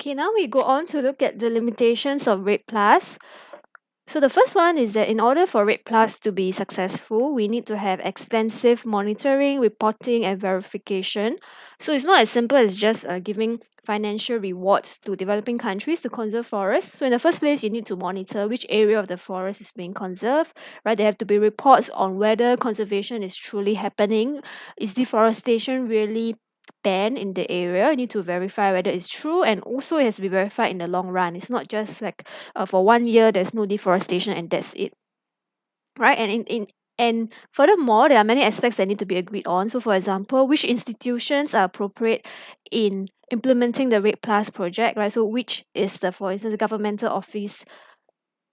Okay, now we go on to look at the limitations of REDD Plus. So the first one is that in order for REDD Plus to be successful, we need to have extensive monitoring, reporting, and verification. So it's not as simple as just giving financial rewards to developing countries to conserve forests. So in the first place, you need to monitor which area of the forest is being conserved, right? There have to be reports on whether conservation is truly happening. Is deforestation really banned in the area? You need to verify whether it's true, and also it has to be verified in the long run. It's not just like for 1 year there's no deforestation and that's it, right? And furthermore, there are many aspects that need to be agreed on. So for example, which institutions are appropriate in implementing the REDD Plus project, right? So which is the, for instance, the governmental office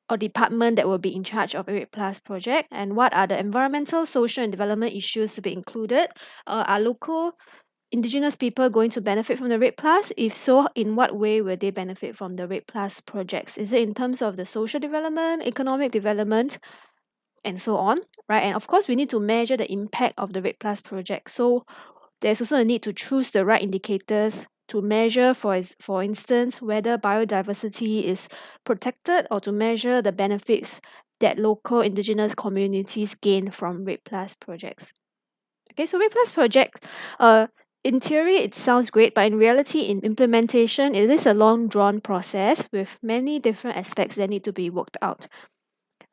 or department that will be in charge of a REDD Plus project, and what are the environmental, social, and development issues to be included? Are local indigenous people going to benefit from the REDD Plus? If so, in what way will they benefit from the REDD Plus projects? Is it in terms of the social development, economic development, and so on, right? And of course, we need to measure the impact of the REDD Plus project. So there's also a need to choose the right indicators to measure, for instance, whether biodiversity is protected, or to measure the benefits that local indigenous communities gain from REDD Plus projects. Okay, so REDD Plus project, in theory, it sounds great, but in reality, in implementation, it is a long drawn process with many different aspects that need to be worked out.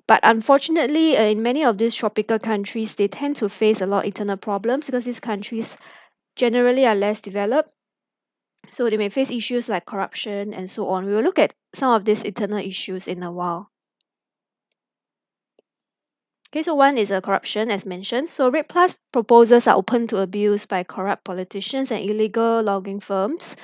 But unfortunately, in many of these tropical countries, they tend to face a lot of internal problems because these countries generally are less developed. So they may face issues like corruption and so on. We will look at some of these internal issues in a while. Okay, so one is corruption, as mentioned. So REDD Plus proposals are open to abuse by corrupt politicians and illegal logging firms.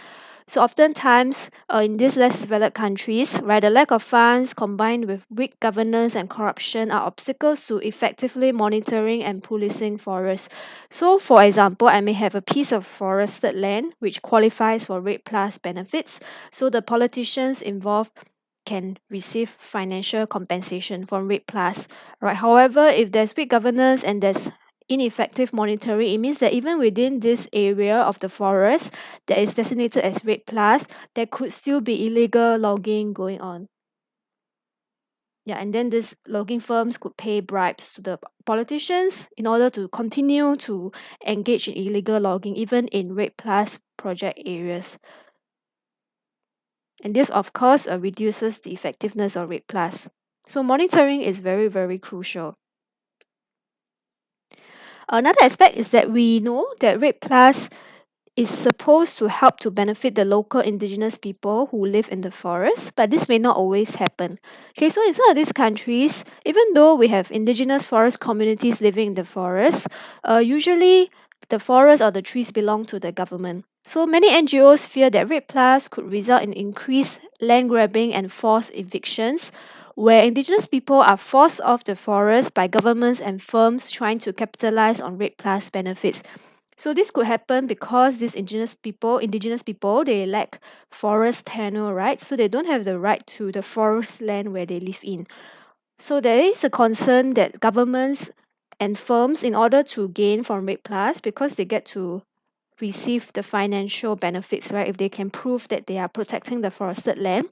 So oftentimes, in these less developed countries, right, the lack of funds combined with weak governance and corruption are obstacles to effectively monitoring and policing forests. So, for example, I may have a piece of forested land which qualifies for REDD Plus benefits. So the politicians involved can receive financial compensation from REDD Plus, right? However, if there's weak governance and there's ineffective monitoring, it means that even within this area of the forest that is designated as REDD Plus, there could still be illegal logging going on. Yeah, and then these logging firms could pay bribes to the politicians in order to continue to engage in illegal logging, even in REDD Plus project areas. And this, of course, reduces the effectiveness of REDD Plus. So monitoring is very, very crucial. Another aspect is that we know that REDD Plus is supposed to help to benefit the local indigenous people who live in the forest, but this may not always happen. Okay, so in some of these countries, even though we have indigenous forest communities living in the forest, usually the forest or the trees belong to the government. So many NGOs fear that REDD Plus could result in increased land grabbing and forced evictions, where indigenous people are forced off the forest by governments and firms trying to capitalize on REDD Plus benefits. So this could happen because these indigenous people, they lack forest tenure rights, so they don't have the right to the forest land where they live in. So there is a concern that governments and firms, in order to gain from REDD Plus, because they get to receive the financial benefits, right? If they can prove that they are protecting the forested land.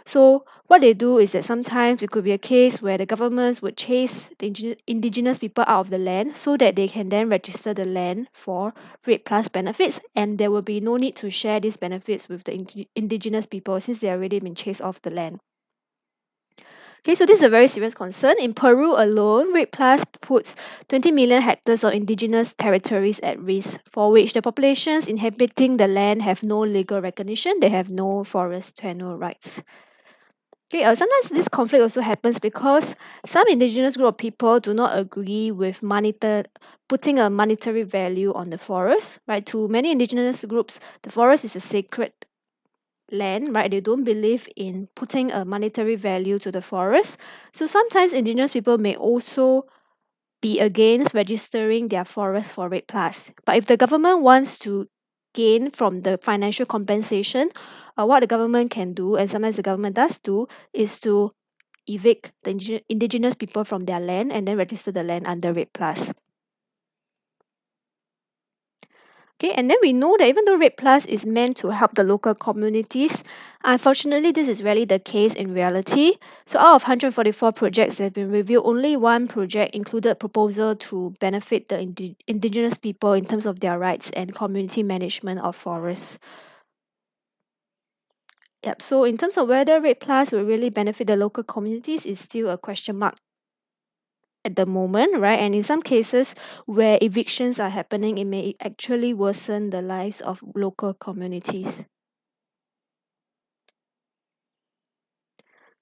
So what they do is that sometimes it could be a case where the governments would chase the indigenous people out of the land so that they can then register the land for REDD Plus benefits, and there will be no need to share these benefits with the indigenous people since they already been chased off the land. Okay, so this is a very serious concern. In Peru alone, REDD Plus puts 20 million hectares of indigenous territories at risk, for which the populations inhabiting the land have no legal recognition, they have no forest tenure rights. Okay, sometimes this conflict also happens because some indigenous group of people do not agree with putting a monetary value on the forest, right? To many indigenous groups, the forest is a sacred land, right? They don't believe in putting a monetary value to the forest. So sometimes indigenous people may also be against registering their forest for REDD Plus. But if the government wants to gain from the financial compensation, what the government can do, and sometimes the government does do, is to evict the indigenous people from their land and then register the land under REDD Plus. Okay, and then we know that even though REDD Plus is meant to help the local communities, unfortunately, this is rarely the case in reality. So, out of 144 projects that have been reviewed, only one project included proposal to benefit the indigenous people in terms of their rights and community management of forests. Yep. So, in terms of whether REDD Plus will really benefit the local communities, is still a question mark at the moment, right? And in some cases where evictions are happening, it may actually worsen the lives of local communities.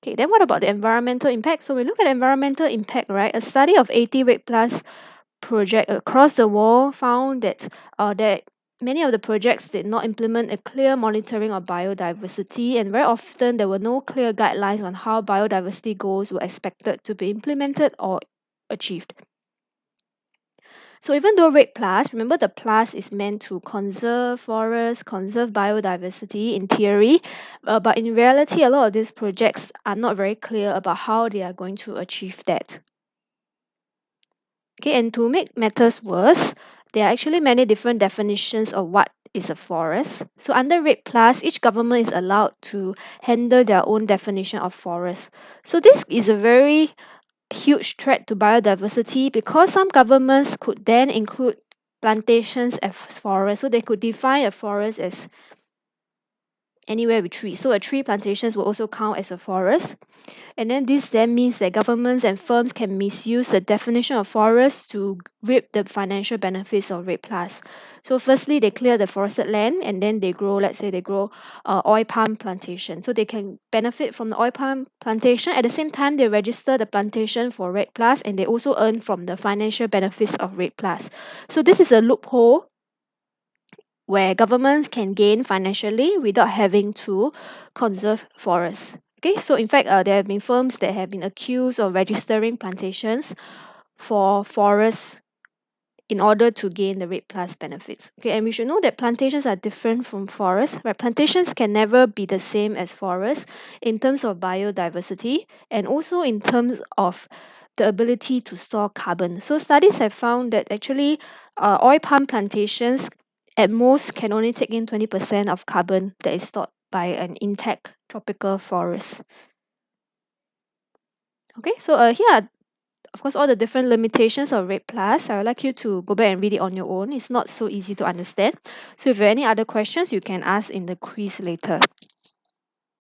Okay, then what about the environmental impact? So we look at environmental impact, right? A study of 80 REDD Plus project across the world found that many of the projects did not implement a clear monitoring of biodiversity, and very often there were no clear guidelines on how biodiversity goals were expected to be implemented or achieved. So even though REDD Plus, remember the plus is meant to conserve forests, conserve biodiversity in theory, but in reality, a lot of these projects are not very clear about how they are going to achieve that. Okay, and to make matters worse, there are actually many different definitions of what is a forest. So under REDD Plus, each government is allowed to handle their own definition of forest. So this is a very huge threat to biodiversity because some governments could then include plantations as forests. So they could define a forest as anywhere with trees. So a tree plantations will also count as a forest. And then this then means that governments and firms can misuse the definition of forest to reap the financial benefits of REDD Plus. So firstly, they clear the forested land and then they grow, let's say they grow oil palm plantation. So they can benefit from the oil palm plantation. At the same time, they register the plantation for REDD Plus and they also earn from the financial benefits of REDD Plus. So this is a loophole where governments can gain financially without having to conserve forests. Okay, so in fact, there have been firms that have been accused of registering plantations for forests in order to gain the REDD Plus benefits. Okay, and we should know that plantations are different from forests, right? Plantations can never be the same as forests in terms of biodiversity and also in terms of the ability to store carbon. So studies have found that actually oil palm plantations at most can only take in 20% of carbon that is stored by an intact tropical forest. Okay, so here are of course all the different limitations of REDD Plus. I would like you to go back and read it on your own. It's not so easy to understand. So if you have any other questions, you can ask in the quiz later.